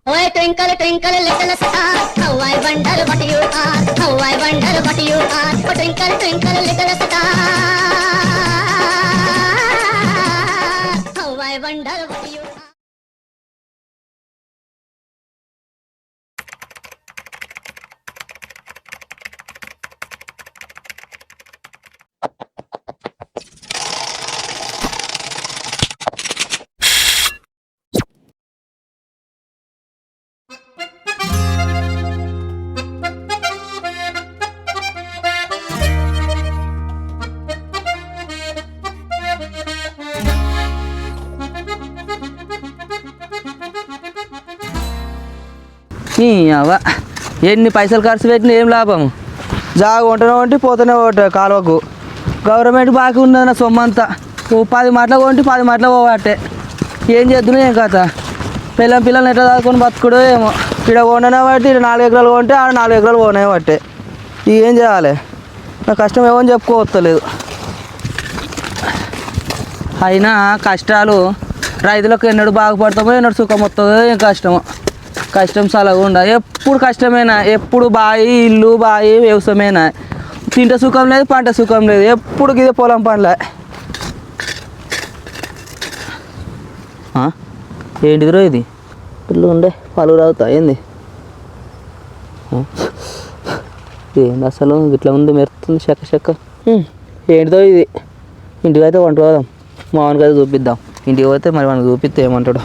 Oh, twinkle, twinkle, little star, how I wonder what you are, how I wonder what you are. Oh, twinkle, twinkle, little star, how I wonder what you are. అవ ఎన్ని పైసలు ఖర్చు పెట్టినా ఏం లాభం జాగ ఉంటనే ఉంటే పోతూనే ఉంటాయి కాలువకు గవర్నమెంట్ బాకీ ఉన్నది సొమ్మంతా 10 మాటలు కొంటే 10 మాటలు పోవట్టే ఏం చేద్దును ఏం కథ పిల్లల్ని ఎట్లా దాచుకొని బతుకుడో ఏమో ఇక్కడ కొండనే బట్టి ఇక్కడ 4 ఎకరాలు కొంటే ఆడ 4 ఎకరాలు పోనే బట్టే ఏం చేయాలి నా కష్టం ఏమో చెప్పుకోవట్లేదు అయినా కష్టాలు రైతులకు ఎన్నడూ బాగుపడతామో ఎన్నడూ సుఖం వస్తుందో ఏం కష్టం సలగుండా ఎప్పుడు కష్టమేనా ఎప్పుడు బాయి ఇల్లు బాయి వ్యవసాయమేనా తింట సుఖం లేదు పంట సుఖం లేదు ఎప్పుడు ఇదే పొలం పనులే ఏంటిదిరో ఇది పిల్లలు ఉండే పలుగు రావుతా ఏంది ఏంది అసలు ఇట్లా ఉంది మెరుతుంది చెక్క ఏంటిదో ఇది ఇంటికి అయితే వంట పోదాం మామూలుగా అయితే చూపిద్దాం ఇంటికి పోతే మరి మనకు చూపిస్తే ఏమంటాడు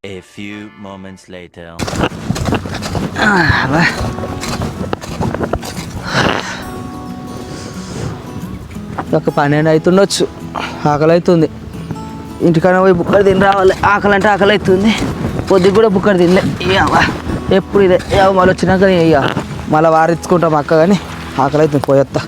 A few moments later. ఒక 12 అవుతుండొచ్చు ఆకలి అవుతుంది ఇంటికన్నా పోయి బుక్కలు తిని రావాలి ఆకలి అంటే ఆకలి అవుతుంది పొద్దుకు కూడా బుక్కలు తినలే ఎప్పుడు ఇదే మళ్ళీ వచ్చినాక ఇక మళ్ళీ వారించుకుంటాం అక్క కానీ ఆకలి అవుతుంది పోయొత్తా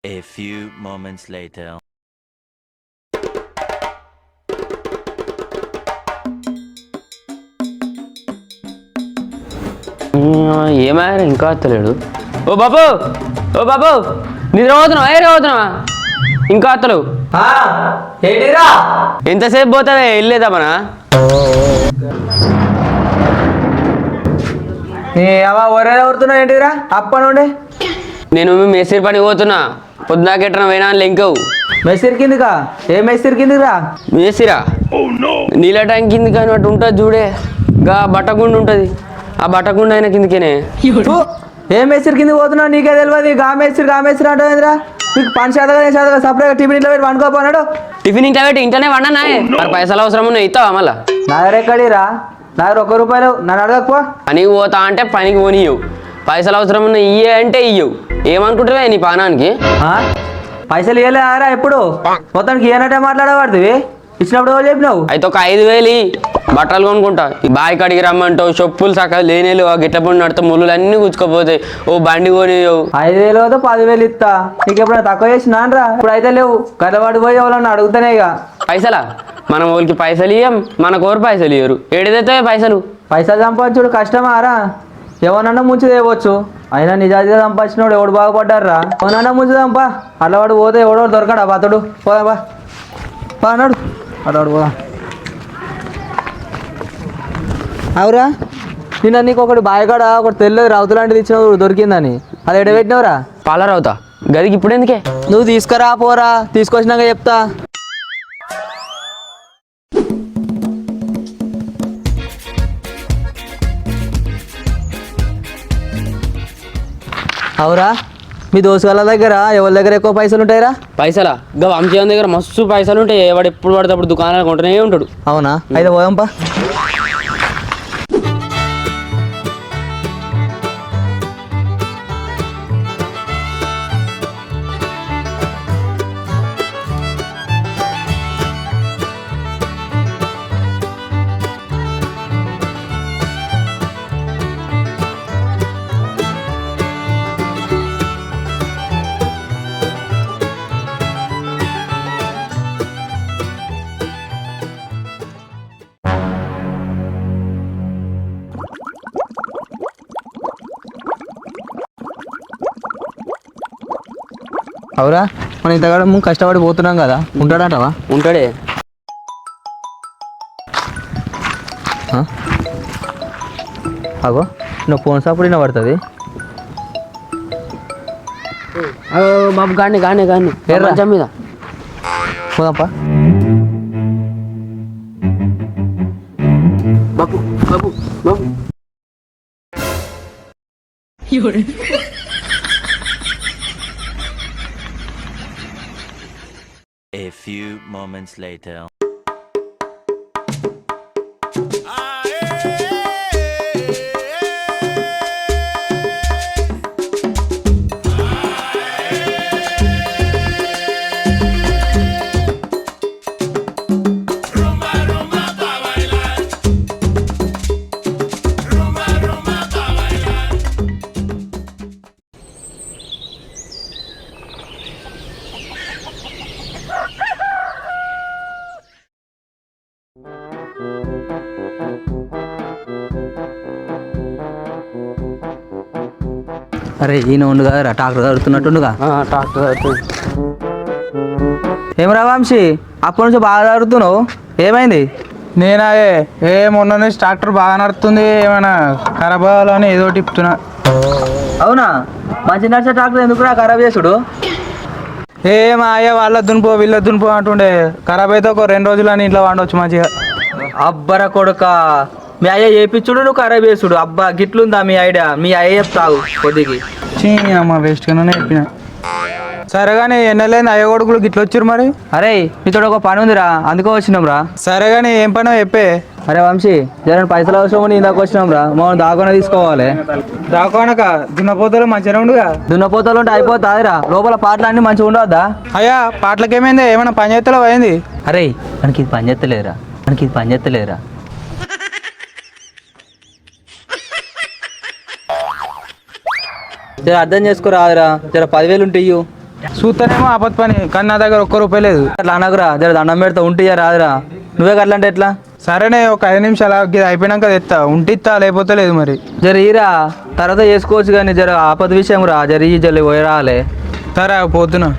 A few moments later. ఏమైనా ఇంకా వస్తలేడు ఓ బాబు నిద్ర పోతున్నావా ఏరే పోతున్నావా ఇంకా వస్తలేవు ఎంతసేపు పోతావే వెళ్ళేదా మన ఒరే ఎవరుతున్నావు ఏంటిరా అప్ప నుండి నేను మేస్త్రి పని పోతున్నా పొద్దునాకెట్టన పోయినా లెంకవు మెసిరి కిందికా ఏ మెసిరి కిందిరా మేసిరా నీళ్ళ ట్యాంక్ కింది కానీ అటు ఉంటుంది చూడే గా బట్టగుండు ఉంటుంది ఆ బట్టగుండు అయిన కిందికేనే ఏ మెసిరి కిందికి పోతున్నావు నీకే తెలియదు గా మేస్త్రి అంటావేంద్రా నీకు పని శాతగా సపరేట్గా టిఫిన్ ఇంట్లో పెట్టి వండుకోపోనాడు టిఫిన్ ఇంట్లో పెట్టి ఇంట్లోనే వండనా మరి పైసలు అవసరం ఉన్నాయి ఇస్తావా మళ్ళా నా దగ్గర ఎక్కడిరా నా దగ్గర ₹1 నన్ను అడగకపో పనికి పోతా అంటే పనికి పోనీయవు పైసలు అవసరం ఉన్నాయి ఇయ్యే అంటే ఇయ్యవు ఏమనుకుంటావే నీ పానానికి పైసలు ఇవ్వలేరా ఎప్పుడు మొత్తానికి ఏనంటే మాట్లాడబడుతుంది ఇచ్చినప్పుడు ఎవరు చెప్పినావు అయితే ఒక 5,000 బట్టలు కొనుక్కుంటా ఈ బావి కడిగి రమ్మంటావు చెప్పులు సక్క లేనేలు ఆ గిట్ల పండు నడితే ముళ్ళు అన్నీ గుచ్చుకోపోతాయి ఓ బండి కొనియవు 5,000 అయితే 10,000 ఇస్తా నీకు ఎప్పుడైనా తక్కువ చేసినానరా ఇప్పుడు అయితే లేవు గడవాడి పోయి ఎవరన్నా అడుగుతానే ఇక పైసలా మనం వాళ్ళకి పైసలు ఇయ్యం మనకోరు పైసలు ఇయ్యరు ఏడిదైతే పైసలు సంపాదించుడు కష్టమారా ఎవరన్నా ముంచి తేవచ్చు అయినా నిజాయితీగా సంపాదించినోడు ఎవడు బాగుపడ్డారా ఎవరన్నా ముంచుదాంపా అట్లా వాడు పోతే ఎవడో దొరకడా అతడు పోదాంపా అన్నాడు అట్లాడు పోదా అవురా నిన్న నీకు ఒకటి బాయకాడ ఒకటి తెల్లది రౌతు లాంటిది ఇచ్చిన దొరికిందని అది ఎడబెట్టినవరా పాలరావుతా గదికి ఇప్పుడు ఎందుకే నువ్వు తీసుకురా పోరా తీసుకొచ్చినాక చెప్తా అవురా మీ దోస్తుల దగ్గర ఎవరి దగ్గర ఎక్కువ పైసలు ఉంటాయిరా పైసలా ఇంకా వంశీయం దగ్గర మస్తు పైసలు ఉంటాయి వాడు ఎప్పుడు పడితే అప్పుడు దుకాణాలు కొంటూనే ఉంటాడు అవునా అయితే పోదాంపా అవురా మనం ఇంతకాడ కష్టపడి పోతున్నాం కదా ఉంటాడంటవా? ఉంటాడే. అగో నువ్వు ఫోన్ సప్పుడు విన పడుతుంది. బాబు గానే గానే గానే మంచం మీద పోదాంపా. బాబు బాబు బాబు A few moments later. అరే ఈయన ఉండు కదరా ట్రాక్టర్ తడుతున్నట్టుండుగా. ట్రాక్టర్ ఏమరా వంశీ అప్పటి నుంచి బాగా తడుతున్నావు, ఏమైంది? నేనా మొన్న నుంచి ట్రాక్టర్ బాగా నడుస్తుంది, ఏమైనా ఖరాబ్ అవ్వాలని ఏదో టిప్తున్నా. అవునా? మంచి నడిచే ట్రాక్టర్ ఎందుకురా ఖరాబ్ చేసుడు? మా అయ్య వాళ్ళ దునిపో వీళ్ళ దునిపో అంటుండే, ఖరాబ్ అయితే ఒక 2 రోజులు అని ఇంట్లో వండవచ్చు మంచిగా. అబ్బర కొడుక, మీ అయ్య చేపించుడు నువ్వు ఖరాబ్ చేసుడు. అబ్బా గిట్లుందా మీ ఐడియా? మీ అయ్య చెప్తావు కొద్దికి. చీ అమ్మ వేస్ట్గానే చెప్పిన. సరే కానీ ఎన్నెళ్ళైంది అయ్య కొడుకులు గిట్ల వచ్చారు మరి? అరే నీతో ఒక పని ఉందిరా, అందుకో వచ్చినాం రా. సరే కానీ ఏం పనో చెప్పే. అరే వంశీ జర పైసలు అవసరం ఇందాక వచ్చినాం రా, మనం దాకుండా తీసుకోవాలి. దాకోనక దున్నపోతలు మంచిగా ఉండుగా. దున్నపోతలు ఉంటే అయిపోతాదిరా, లోపల పాటలు అన్నీ మంచిగా ఉండవద్దా? అయ్యా పాటలకు ఏమైంది, ఏమైనా పని చేస్తలో అయింది? అరే మనకి ఇది పని చేస్తలేదురా, మనకి ఇది పని చేస్తలేదురా. జర అర్థం చేసుకోరాదురా, జర 10,000 ఉంటే ఇయ్యు. చూస్తానేమో ఆపత్ పని, కానీ నా దగ్గర ₹1 లేదు. అట్లా అనకురా, జర దండం పెడతా ఉంటే రాదురా. నువ్వే అట్లా అంటే ఎట్లా? సరేనే ఒక 5 నిమిషాలు ఇది అయిపోయినాక తెస్తా, ఉంటిస్తా లేకపోతే లేదు మరి. జర ఈరా తర్వాత చేసుకోవచ్చు కానీ జర ఆపద విషయం రా, జర ఈ జల్లి పోయి రాలే. సరే పోతున్నా.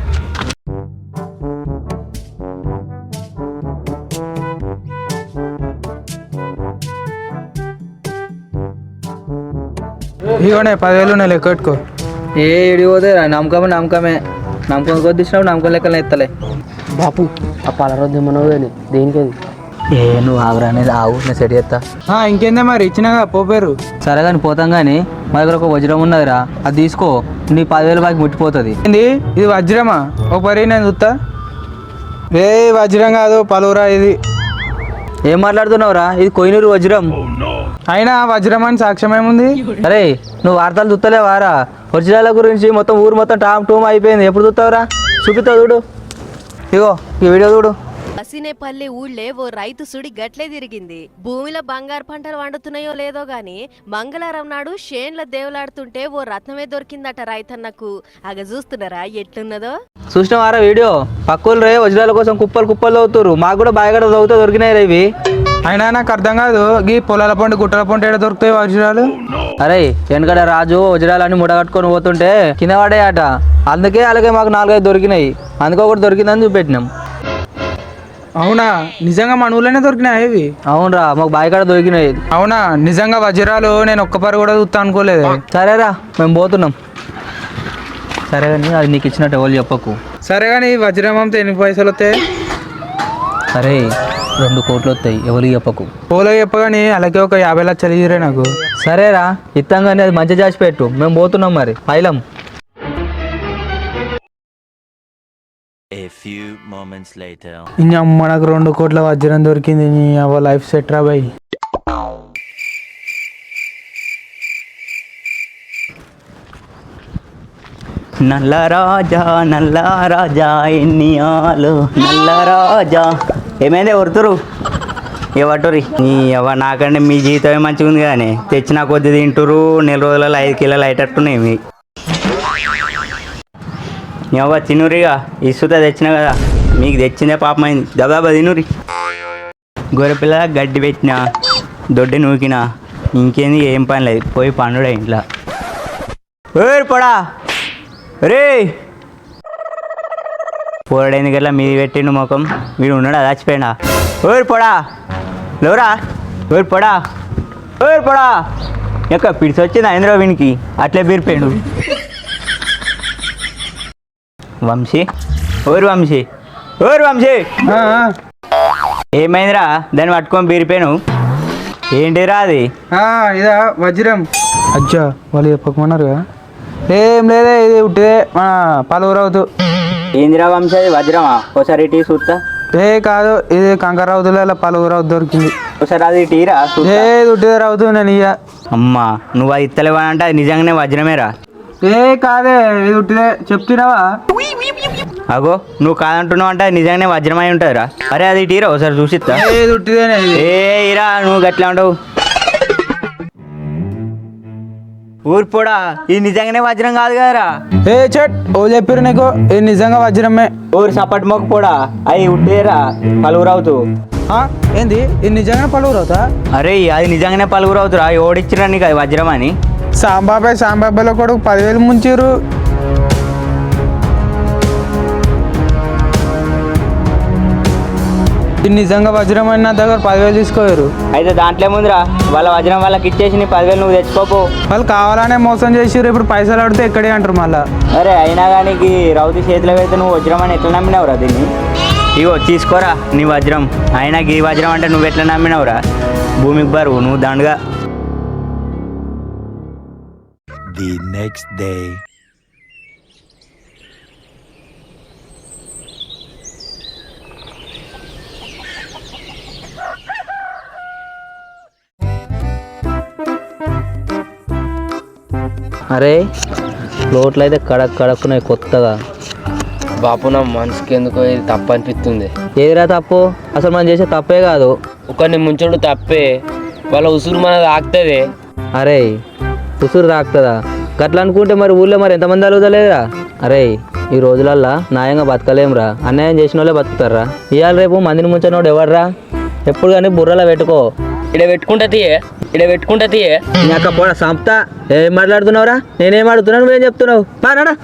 ఇవనే 10,000 ఉన్నాయి, లెక్క పెట్టుకో. ఏ ఇడిపోతే నమ్మకమే నమ్మకమే, నమ్మకం కొద్ది ఇచ్చినప్పుడు నమ్మకం లెక్కలు ఎత్తలే. బాపు ఆ పాల రోజు ఏమన్నావు కానీ దేనికి అది? నువ్వు ఆగురా అనేది ఆవు, నేను సెట్ చేస్తా. ఇంకేందే మరి ఇచ్చినాగా పోపేరు. సరే కానీ పోతాం కానీ మా దగ్గర ఒక వజ్రం ఉన్నదిరా, అది తీసుకో, నీ 10,000 బాకి ముట్టిపోతుంది. ఏంది ఇది వజ్రమా? ఒక పరి నేను చూస్తా. వజ్రం కాదు పలువురా ఇది. ఏం మాట్లాడుతున్నావురా? ఇది కొయినూరు వజ్రం. అయినా వజ్రం అని సాక్ష్యం ఏముంది? అరే నువ్వు వార్తలు చూస్తలేవారా? వజ్రాల గురించి మొత్తం ఊరు మొత్తం టామ్ టూమ్ అయిపోయింది. ఎప్పుడు చూస్తావురా? చూపిస్తావు చూడు, ఇగో ఈ వీడియో చూడు. బసినేపల్లి ఊళ్ళే ఓ రైతు సుడి గట్లే తిరిగింది. భూమిలో బంగారు పంటలు వండుతున్నాయో లేదో గాని మంగళవారం నాడు షేన్ల దేవులాడుతుంటే ఓ రత్నమే దొరికిందట రైతన్నకు. అగ చూస్తున్నారా ఎట్లున్నదో? చూసినవారా వీడియో? పక్కలు రే వజ్రాల కోసం కుప్పలు కుప్పలు తవ్వుతారు, మాకు కూడా బాగా తవ్వుతా దొరికినాయి రే ఇవి. అయినా నాకు అర్థం కాదు, ఈ పొలాల పండు గుట్టల పంట ఏడ దొరుకుతాయి వజ్రాలు? అరే వెనకడ రాజు వజ్రాలన్నీ ముడగట్టుకొని పోతుంటే కింద పడేయట, అందుకే అలాగే మాకు 4-5 దొరికినాయి, అందుకో ఒకటి దొరికిందని చూపెట్టినాం. అవునా? నిజంగా మన ఊళ్ళోనే దొరికినాయి ఇవి? అవునరా, మాకు బాయికాడ దొరికినాయి. అవునా? నిజంగా వజ్రాలు నేను ఒక్క పరి కూడా చూస్తా అనుకోలేదు. సరేరా మేము పోతున్నాం. సరే కానీ అది నీకు ఇచ్చినట్టు ఎవరు చెప్పకు. సరే కానీ వజ్రం అమ్మితే ఎన్ని పైసలు వస్తాయి? సరే 2 కోట్లు వస్తాయి, ఎవరికి చెప్పకు. పోలో చెప్పగాని అలాగే ఒక 50 లక్షలు ఇయ్యరే నాకు. సరేరా ఇస్తాం కానీ అది మంచిగా చేసి పెట్టు, మేము పోతున్నాం మరి పైలం. A few moments later. ఇంకమ్మ నాకు 2 కోట్ల వజ్రం దొరికింది, నీ అవ్వ లైఫ్ సెట్ రా బాయ్. నల్ల రాజా ఎన్నియాలు నల్ల రాజా. ఏమైంది ఎవరుతురు ఎవటురి నీ ఎవ నాకంటే మీ జీవితమే మంచిగా ఉంది కానీ తెచ్చిన కొద్ది తింటురు, 4 రోజులలో 5 కిలోలు అయ్యేటట్టున్నాయి మీ. ఎవ తినురిగా ఇసుత తెచ్చినా కదా, మీకు తెచ్చిందే పాపమైంది, దబాబా తినురి. గొర్రెపిల్ల గడ్డి పెట్టినా దొడ్డి నూకినా ఇంకేంది, ఏం పని లేదు, పోయి పండుడే ఇంట్లో. పడా రే పోరాడు ఎందుకట్లా మీది పెట్టిండు ముఖం. వీడు ఉన్నాడా చచ్చిపోయినా? ఓరు పొడా లేవురా, ఓరు పొడా, ఓరు పొడా ఎక్క పిడిచి వచ్చింది ఆంధ్ర వీనికి అట్లే బీరిపోయాడు. వంశీ, ఓరు వంశీ, ఓరు వంశీ, ఏమైందిరా దాన్ని పట్టుకొని బీరిపోయాను? ఏంటిరా అది? ఇదా వజ్రం. అజ్జా వాళ్ళు చెప్పకమన్నారు కదా. ఏం లేదే, ఇది ఉట్టిదే మన పలువురవుతు. ఏందిరా వంశీ అది వజ్రమా? ఒకసారి టీ చూస్తా. కాదు, ఇది కంకరవుతుల పలువురవుతు దొరికింది. ఒకసారి అది టీరా ఇది ఉట్టిదే రావుతు నేను ఇయ్య. అమ్మా నువ్వు అది ఇత్తలేవా అంటే అది నిజంగానే వజ్రమేరా? కాదే, ఇది ఉట్టిదే చెప్తున్నావా? అగో నువ్వు కాదంటున్నావు అంటే అది నిజంగానే వజ్రమై ఉంటుందిరా. అరే అది టీరా ఒకసారి చూసిస్తా. ఇది ఉట్టిదేనే. ఇరా నువ్వు గట్లా ఉండవు. ఊర్పోడా ఇది నిజంగానే వజ్రం కాదు కదరా. చెట్ ఓ చెప్పారు నీకు, ఇది నిజంగా వజ్రమే. ఊరు సపట్ మొక్కపోడా అవి ఉట్టేరా పలువురవుతూ. ఏంది ఇది నిజంగానే పలువురవుతా? అరే అది నిజంగానే పలువురవుతురా. ఓడిచ్చిరా నీకు అది వజ్రం అని. సాంబాబాయ్లో కొడుకు 10,000 ముంచిరు. ఇది నిజంగా వజ్రం అని నా దగ్గర 10,000 తీసుకోరు. అయితే దాంట్లో ముందురా వాళ్ళ వజ్రం వాళ్ళకి ఇచ్చేసి నీ 10,000 నువ్వు తెచ్చుకోపో. వాళ్ళు కావాలనే మోసం చేసిరు. ఇప్పుడు పైసలు అడిగితే ఎక్కడే అంటారు మళ్ళా. అరే అయినా కానీ రౌతీ చేతిలో అయితే నువ్వు వజ్రం అని ఎట్లా నమ్మినావురా దీన్ని? ఇగో తీసుకోరా నీ వజ్రం. అయినా ఈ వజ్రం అంటే నువ్వు ఎట్లా నమ్మినావురా? భూమికి బరువు నువ్వు దండగా. The next day. అరే లోట్లు అయితే కడక్ కడక్కున్నాయి కొత్తగా. బాపు నా మనసుకి ఎందుకో ఇది తప్పు అనిపిస్తుంది. ఏదిరా తప్పు? అసలు మనం చేసే తప్పే కాదు. ఒకరిని ముంచుడు తప్పే, వాళ్ళ ఉసురు మనది ఆగుతుంది. అరే ఉసురు తాకుతుందా? గట్లా అనుకుంటే మరి ఊళ్ళో మరి ఎంతమంది అలుగుతలేదురా? అరే ఈ రోజులల్లా న్యాయంగా బతకలేమురా. అన్యాయం చేసిన వాళ్ళే బతుకుతారా. ఇవాళ రేపు మందిని ముంచినోడు ఎవర్రా? ఎప్పుడు కానీ బుర్రలో పెట్టుకో. ఇక్కడ పెట్టుకుంటా తీయే నీ అక్క పోడా సంపుతా. ఏం మాట్లాడుతున్నావురా? నేనేం అడుగుతున్నాను, నువ్వేం చెప్తున్నావు? నానా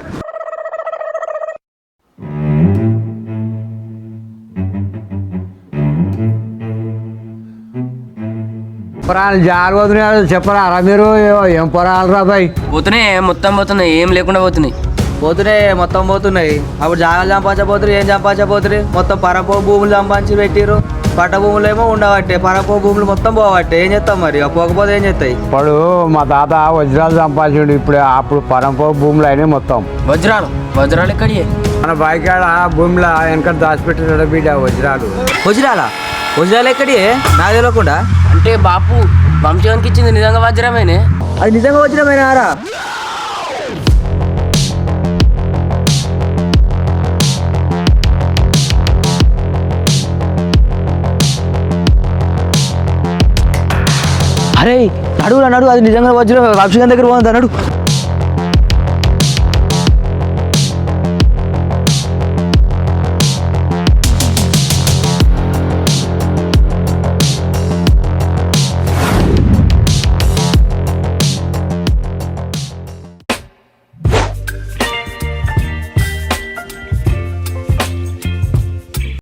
పొరాలు జారు పోతున్నాడు చెప్పరా మీరు? ఏం పొరాలు రా బాయ్? పోతున్నాయి మొత్తం పోతున్నాయి, ఏం లేకుండా పోతున్నాయి. మొత్తం పోతున్నాయి. అప్పుడు జాగాలు సంపాదించబోతురు, ఏం సంపాదించబోతురు? మొత్తం పరపో భూములు సంపాదించి పెట్టిరు. పట్ట భూములు ఏమో ఉండబట్టే, పరపో భూములు మొత్తం పోవట్టే. ఏం చేస్తాం మరి? పోకపోతే ఏం చేస్తాయి? ఇప్పుడు మా తాత వజ్రాలు సంపాదించాడు. ఇప్పుడు అప్పుడు పరంపో భూములు అయినాయి మొత్తం. వజ్రాలు ఎక్కడి? మన బాయికాడ భూమిలో వెనక దాచిపెట్టినాడు బిడ్డ వజ్రాలు. వజ్రాలు ఎక్కడి? నాకు తెలియకుండా. అంటే బాపు వంశానికి ఇచ్చింది నిజంగా వజ్రమేనే? అది నిజంగా వజ్రమేనారా? అరే నడువురా నడు, అది నిజంగా వజ్రం. వంశీ దగ్గర పోతుంది నడు.